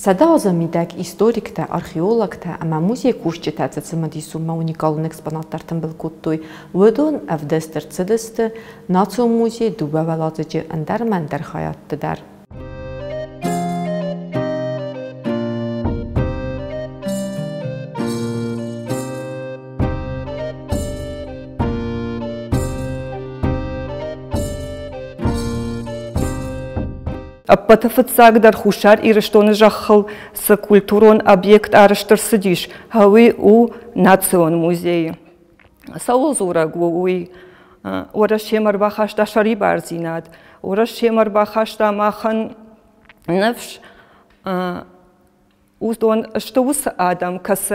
Սադազը միդակ իստորիկ թե արխեոլոգ թե ամա մուզեյ կուշչի թե ծմդիսում ունիկալն էքսպոնատներ թմբլկուտույ վդոն ավդեստր ցդստը նացիո մուզեյ դուբավալածի ընդարմանդեր հայատ դար Պատվծակ դար խուշար իրշտոնը ժախլ ս կուլտուրոն օբյեկտ արշտր սդիշ հավի ու նացիոն մուզեյ սաուզուրագուի օրաշ შემარ բախաշտա շարի բարձինად օրաշ შემար բախաշտա մախան նվշ ուստոն շտուս ադամ կս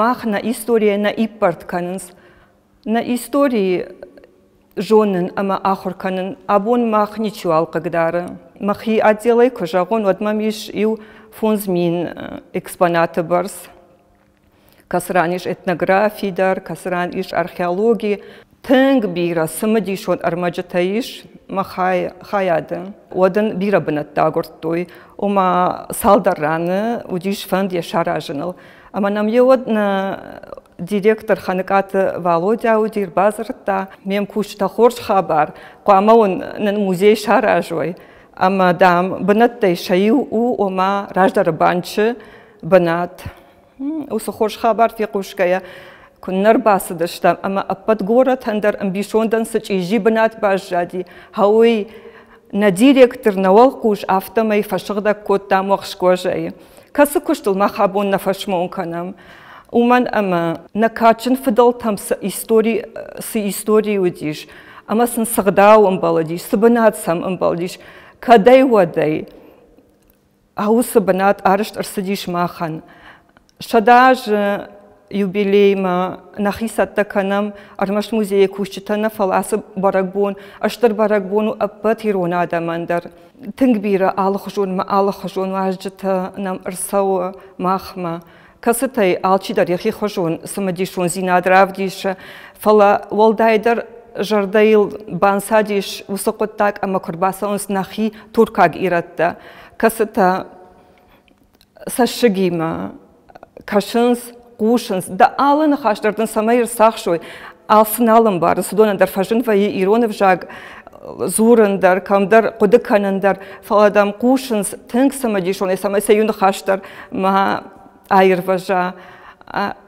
մախնա ისტორია նա իպարտքանս նա ისტორիի ժոնն ամա ախորքանն աբոն մախնիչու ալկգդարը Махи отделы кожагон от мамиш ил фонзмин экспонаты барс. Касраниш этнографии дар, касраниш археологии. Тэнг бира самадиш от армаджатаиш махай хаяды. Оден бира бнат тагортой. Ома салдараны удиш фонд яшаражнал. Ама нам еод на директор ханыкаты Володя удир базарта. Мем кушта хорш хабар. Куама он на музей шаражой. Ама дам бнаттай шаю у ома раждар банчы бнат. Усу хош хабар фикушкая куннар басыдышта. Ама аппат город хандар амбишондан сычижи бнат бажади. Хауи на директор на волкуш автомай фашыгда котта мохшкожай. Касы куштыл махабон на фашмонканам. Уман ама на качын фыдал там с истории удиш. Ама сын сагдау амбаладиш, сыбнат сам амбаладиш. Кадай водай, аусы бнат арышт арсадиш махан. Шадаж юбилейма нахисатта канам армаш музей кушчитана фаласы барагбон, аштар барагбону аппат ирона адамандар. Тынгбира алхжон ажжата нам арсау махма. Касытай алчидар яхи хожон самадишон зинадравдиша фала волдайдар Жардаил бансадиш высокотак ама курбасаунс нахи туркаг иратта. Касыта сашыгима, кашынс, кушынс, да алын хаштардын самайыр сахшой, алсын алым бар, судонандар фажын вайы иронов жаг, зурындар, камдар, кудыканандар, фаладам кушынс, тынк самадишон, самай саюнды хаштар, ма айыр важа,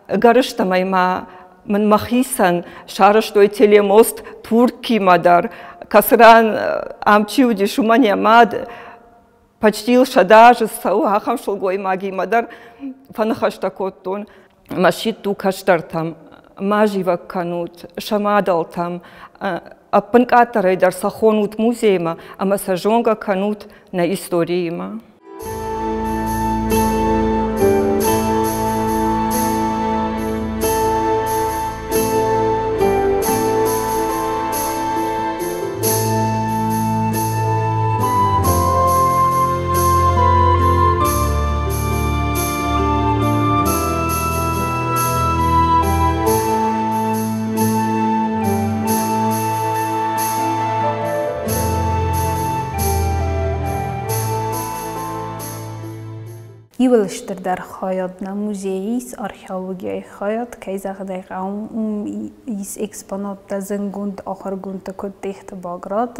гарыштамай ма, من مخیسن شارش دوی تلموست ترکی مادر کسران آمچیو دی شمانی ماد پچیل شداج سو هاخم شلگوی ماگی مادر فنخشتا کتون ماشید تو کشترتم ماجی وکنوت شمادلتم اپن کاترای در سخونوت موزیما اما سجونگا کنوت نا استوریما Yılıştır der hayatına müzeyiz, arkeologiya hayat, kayzaqday qavm is eksponatta zengund axargund kuttext Bagrat,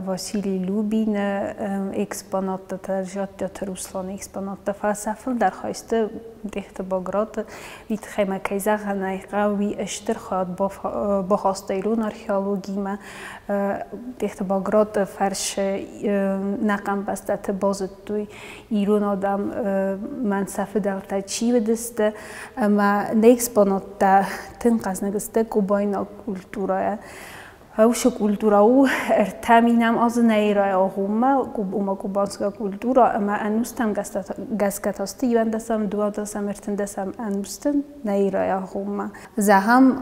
Vasili Lubin eksponatta terjat Ruslan eksponatta falsafel der hayste text Bagrat, vit khayma kayzaqday qawi ishtir hayat baxastaylun arkeologima text Bagrat farsh naqam bastat baztuy ایران آدم منصفه دلتا چی بدسته اما نیکسپانات تا تنقص نگسته کوباینا کولتورای هاوش کولتورا او ارتامینم از نیرای آهوما کوبوما کوبانسکا کولتورا اما انوستم گسکتاستی یوندسم دوادسم ارتندسم انوستن نیرای آهوما زهم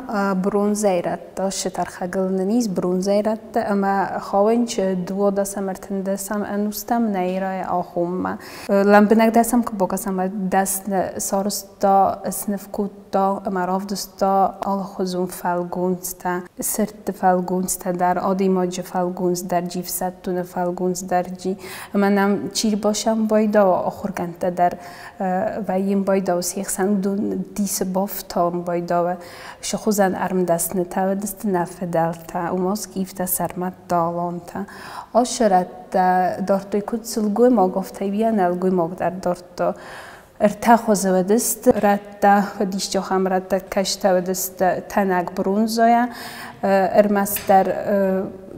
برونزیرت داشت ترخگل نیز برونزیرت اما خوانچ دوادسم ارتندسم انوستم نیرای آهوما لامبنک دستم که بکسم دست سارستا اسنفکوتا اما رافدستا آل خزون فالگونستا سرت فالگون فالگونز تا در آدی ماج فالگونز در جیف ستون فالگونز در جی منم چیر باشم بایدا و آخر کنت در و این بایدا و سیخ سندون دیس بافتام بایدا و شخوزن ارم دست نتا و دست نفدل تا و ماز گیفت سرمت دالان تا آشرت دارتوی کد سلگوی ما گفته بیان الگوی ما در دارتو ارتاح وزودست رتا و دیشجا هم رتا کشته و دست تنگ برونزایا ارمستر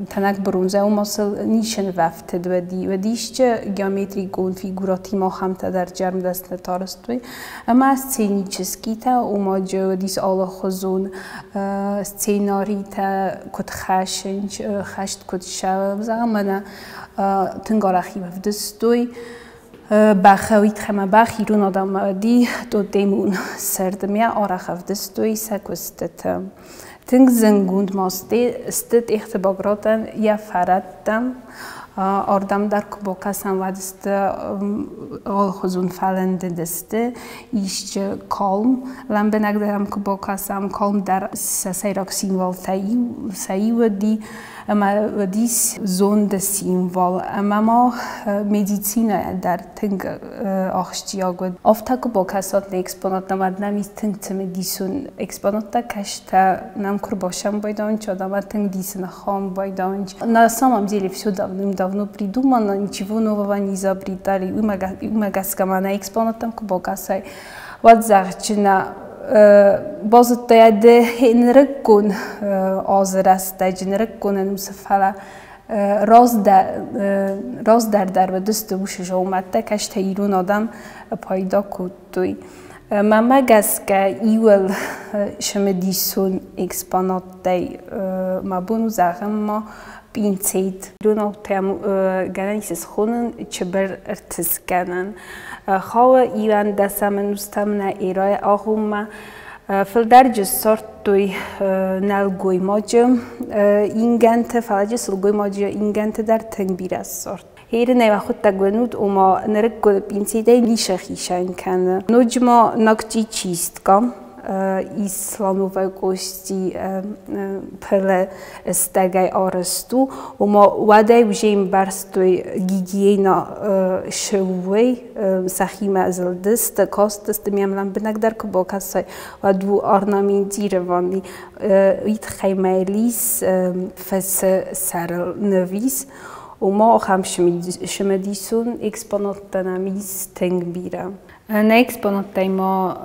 تنگ برونزا و ماسل نیشن وفتد و دیشجا گیامتری گون فیگوراتی ما هم تا در جرم دست نتارستوی اما سینیچسکی تا و ما جو دیس آلا خزون سیناری تا کد خشت کد شو زمان تنگارخی وفدستوی بخویت خما بخیرون آدم دی تو دیمون سردمیا آرخف دستوی سکوستت تنگ زنگوند ماستی استت اختباقراتن یا فردم آردم در کبوکاسم و دست آل خزون فلند دسته ایش کالم لام بنگدرم کبوکاسم کالم در سیراک سینوال تایی و دی اما ودیس زون د سیموال اما ما مدیسینا در تنگ آخشتیا گود آفتا کبوکاسات نکسپونات نماد نمیز تنگ تمدیسون اکسپونات تا کشتا نم کر باشم بایدانچ آدم تنگ دیسن خام بایدانچ ناسام هم زیلی فسو давно придумано, ничего нового не изобретали. Умагас на экспонатам кубокасай. Вот захчина базу таяде хенрекун азраста жинрекун мусфала راز در و دست بوشش اومده کش تیرون آدم پایدا کودوی مگس که ایول شما دیسون اکسپانات دی مبونو زخم ما بینتید دون آتیم گنیسیس خونن چبر ارتز کنن خواه ایوان دستم نستمنه ایرای آخوم فلدرج سرت توی نلگوی ماجم اینگنت فلج سلگوی ماجم اینگنت در تنبیر سرت هیر نه خود تگونود اما نرگو بینتیده لیشه خیشن کنه نجما نکتی چیست کم اسلاموwe gości pele stegaj arastu uma wadaj wzięim barstoj gigiena szewwej sachima zaldest kostes miałem lambenak dar kobokasaj wadu ornamentierwani it khaymelis fes sarl nevis uma ham shmedisun exponatanamis tengbira نه اکسپاناتی ما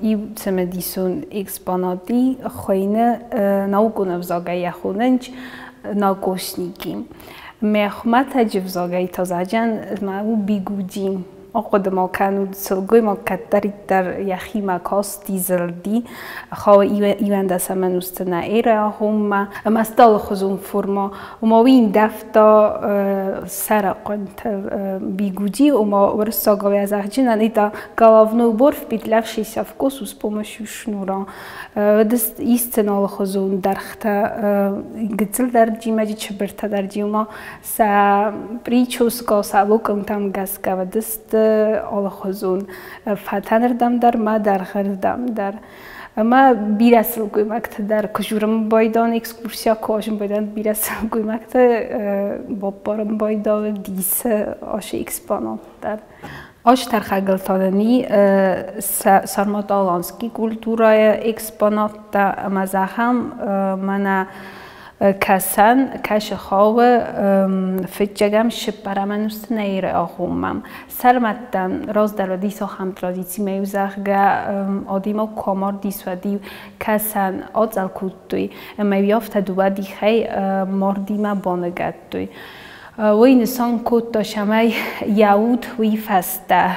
ای سمدیسون اکسپاناتی خوینه ناوگونه وزاگای خوننج ناگوشنیکیم مخمت جفزاگای تازجن ما او بیگودیم آقاد ما کنود سلگوی ما کتری در یخی مکاس دیزلدی خواه ایوان دست من استنه ایره هم مستال خزون فرما و ما این دفتا سرقن بیگودی و ما ورساگاوی از اخجین انیتا گلاونو برف بید لفشی سفکوس و سپومشو شنورا دست ایستنال خزون درخت گتل در جی مجی چبرتا در جی و ما سا پریچوسکا سابوکم تام گسکا و دست آل خزون فتنر دم در ما در خردم در اما بیرسل گویمکت در کجورم بایدان اکسکورسیا کاشم بایدان بیرسل گویمکت با بارم بایدان دیس آش اکسپانات در آش ترخگلتانی سرمات آلانسکی کلتورای اکسپانات در مزاحم من کسان کش خواب فجعم شپره منوست نیر آخومم سرمتن راز در دیس هم ترادیسی میوزخگه آدیما کامار دیس و دیو کسان آزال کودوی میافت دو دیخی مردیما بانگت دوی وی نسان کود داشتم یهود وی فسته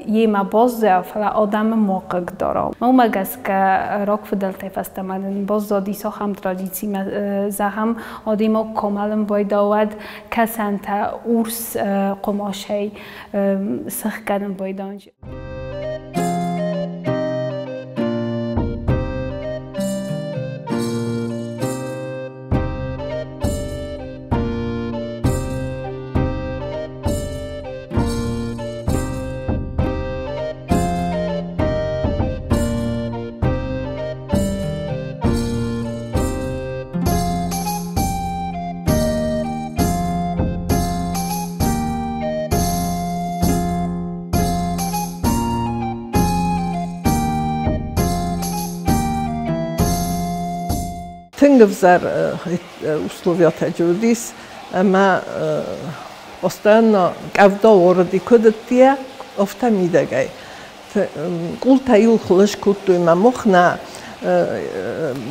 یه مباز فلا آدم موقع دارم مگس که راک فدلته فسته من باز دادی سا هم ترادیسی زهم آدم کاملا باید آود کسان تا ارس قماشی سخ کردن باید آنج взар условията джудис, ама постоянно кавда ороди кодтия офтамидагай. Култа илхлыш кутту има мохна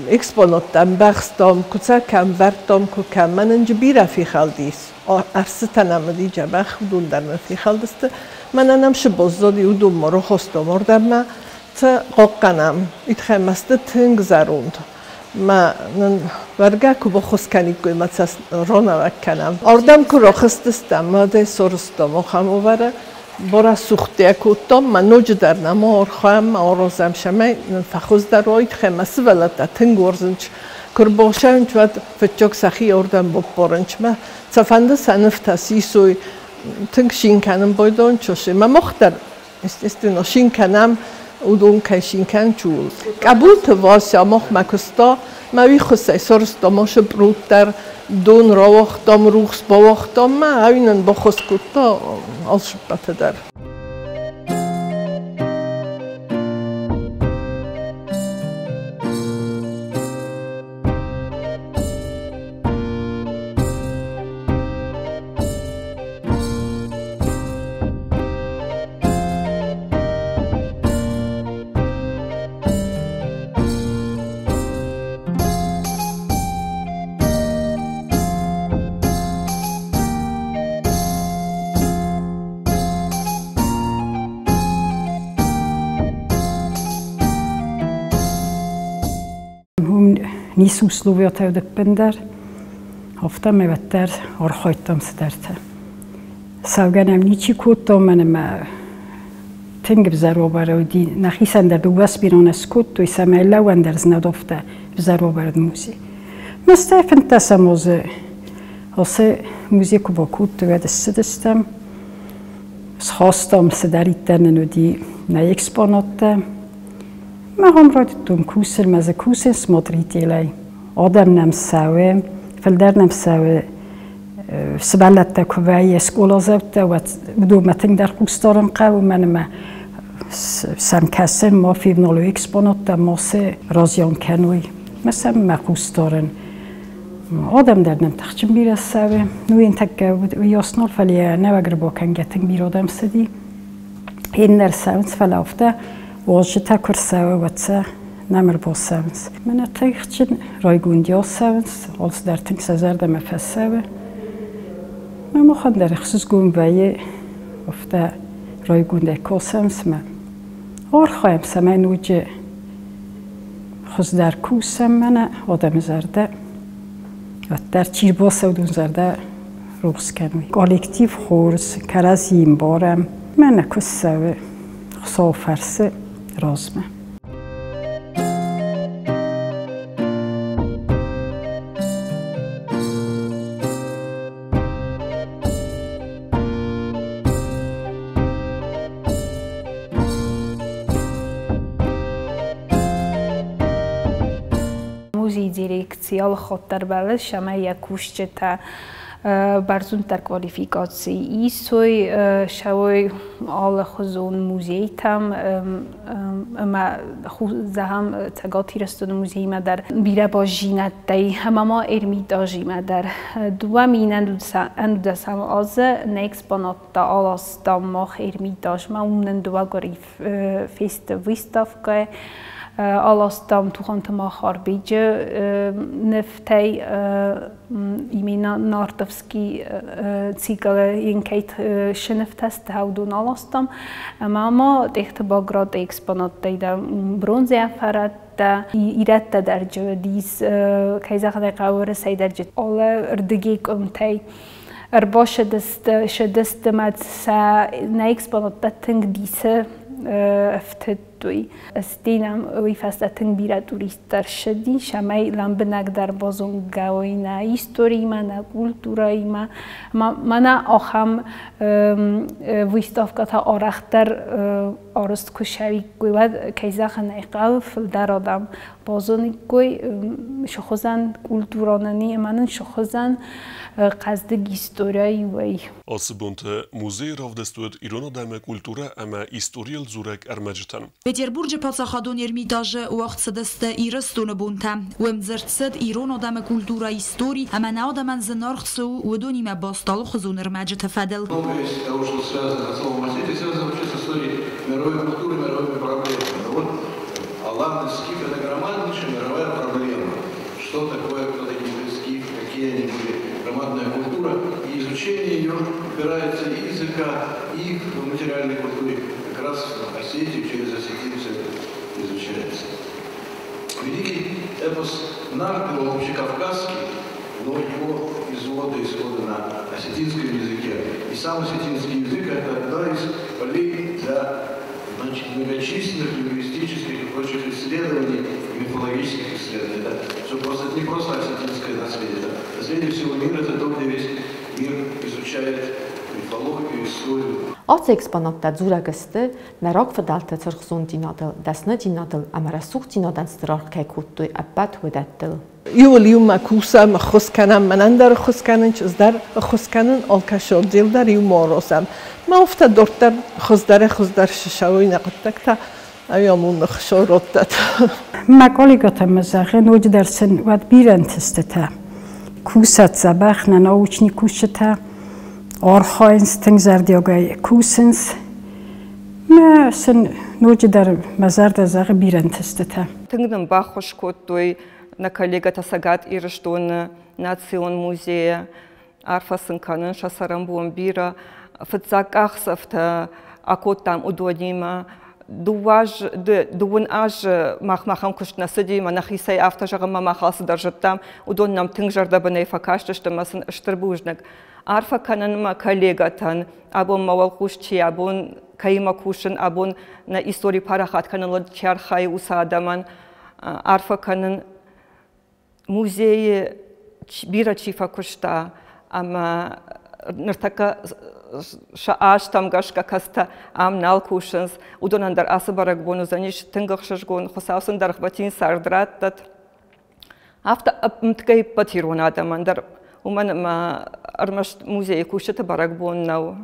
экспонаттан бахстом, куцакам вартом кукам манын жбира фи халдис. Арсытанам диджа бах дундарна фи халдысты. Мананам шыбоззоди удум моро хостом ордама ца қоққанам. Итхэмасты тынг зарунд. Ма варга кубо хосканикуй мацас ронавакканам. Ордам куро хыстыстам, маде сорыстом охамовара. Бора сухтия кутом, ма нодждарнам орхам, орозам шамай, фахуз дароид хэмасы валата тынг орзынч. Курбошанч вад фэтчок сахи ордам боппоранч, ма цафанда саныфтас исуй тынг шинканам бойдон чоши. Ма мохтар, естественно, шинканам удун кай шинкан чул. Кабулты вася мох макуста, ма вихусай сорсто моше бруттар, дун ровохтом, рухс бовохтом, ма авинан бохос кутта алшыпатадар. Nis условията да пендер, офта ме ветер орхойтам сдерте. Савганам ничи кутто мене тинг бзаробар ди нахисен der du waspirone skutto i samella wender znadofta bzarobar musi. Men Stefan tessa moze ose muziku bokutto ved sidestem. Schostam se der iternen di na exponotte. ما هم را دوم کوسر مزه کوسر سمادریتی لی آدم نمساوه فلدر نمساوه سبالت تکوی اسکولا زبطه و بدو متن در خوستارم قو من ما سمکسر ما فیبنالو اکسپونات ما سه رازیان کنوی مثلا ما خوستارن آدم در نم تخچم بیرساوه نوین تک و یاسنال فلیه نوگر با کنگتن بیر آدم سدی این در ساونس فلافته واجد کرساوه و تسا نمر با ساونس من تیخچن رایگوندیا ساونس als در تنگ سازرده مفساوه من مخوان در خصوص گون ویه افته رایگونده که ساونس من خواهیم سمن وجه خصوص در کوسم من آدم زرده و در چیر باسه و دون زرده روز کنوی کالکتیف خورس کرازیم بارم من کساوه خصافرسه رازمه موزی دیرکسیال خاطر بلش شما یکوشت تا برزون در کوالیفیکاسی ایسوی شوی آل خزون موزیتم اما زهم تگاتی رستون موزیم در بیره با جینت دی همه ما ارمی داجیم در دوامین اندودسم آز نکسپانات دا آلاستا ماخ ارمی داج ما اونن دوا گریف فیست ویستاف که آلاستام تو خانت ما خاربیجه نفتی ایمینا نارتوفسکی سیکل اینکیت شنفت است هودون آلاستام اما ما دیخت باگراد اکسپانات دیدم برونزی افراد ایرت درجه دیز کیزه خدای قواره سی درجه آله اردگی کمتی ارباش شدست مد سا ناکسپانات تنگ دیسه افتدوی استینم وی فستن بیره توریستر شدی شمای لامبنک در بازون گوی نه هیستوری ما نه کلتورای ما من آخام ویستافکات آرختر آرست کشوی کوی و کیزخ نیقل فلدر آدم بازونی کوی شخصان کلتوراننی من شخصان قصد هیستوریایی وی. Als bunte museer of de stad Ironodame cultura ama historial zurek armageten. Петербурге пацахадон Эрмитаже уақыт сыдысты ирыстуны бунта. Уэмдзерцед ирон адама культура истории, а мана адаман зенархцу удониме басталу хзунер маджи тефадел. Много из того, что связано с словом осетии, связано вообще с историей мировой культуры, мировыми проблемами. Вот Алан скиф — это громаднейшая мировая проблема. Что такое, кто такие были скиф, какие они были, громадная культура. И изучение ее опирается и языка, и в материальной культуре. Как раз в Осетии, через осетинцев изучается. Великий эпос Нарты, он общекавказский, но его исходы на осетинском языке. И сам осетинский язык — это одна из полей для многочисленных лингвистических и прочих исследований, мифологических исследований. Это не просто осетинское наследие. Это наследие всего мира, это то, где весь мир изучает мифологию, историю. Ացե էքսպոնատը ձուրագստը նարակ վդալտը ծրխսուն դինադել, դասնը դինադել, ամարասուղ դինադան ստրարք կայքուտտույ ապատ վդատել. Իուլիում ակուսամ խոսկանամ մնանդար խոսկանն չզդար խոսկանն ալկաշոր դիլդար իու մորոսամ. Մաուֆտա դորտար խոզդար շշավոյ նաղտակտա այամուն խշորոտտատ. Մակոլիկոթը մզաղեն ուջ դերսն վատ բիրենթստը կուսած զաբախնն աուչնի կուշտա Orchains tengzardiogai kusens me sen noji dar mazarda zagı birentestete. Tengden bachosh kotoy na kollega tasagat irstone Nation Museum arfasen kanen shasaram bombira fatzak achsafta akotam udonima duwan aj machmacham kushtna sidi manachisay aftajagama machas darjattam udonnam tengjarda banay fakashtashtamasın işterbujnak Arfa kananıma kolegatan, abon mavalkuşçi, abon kayma kuşun, abon na istori parahat kanalı çarhay usadaman, arfa kanın muzeyi bira çifa kuşta, ama nırtaka şaaştam gaşka kasta am nal kuşans, udonandar asıbarak bonu zaniş tıngakşajgon, xosavsın darxbatin sardrattat, afta mtkay patirun adamandar. ومن ما أرمشت موزي كوشة برق بون نو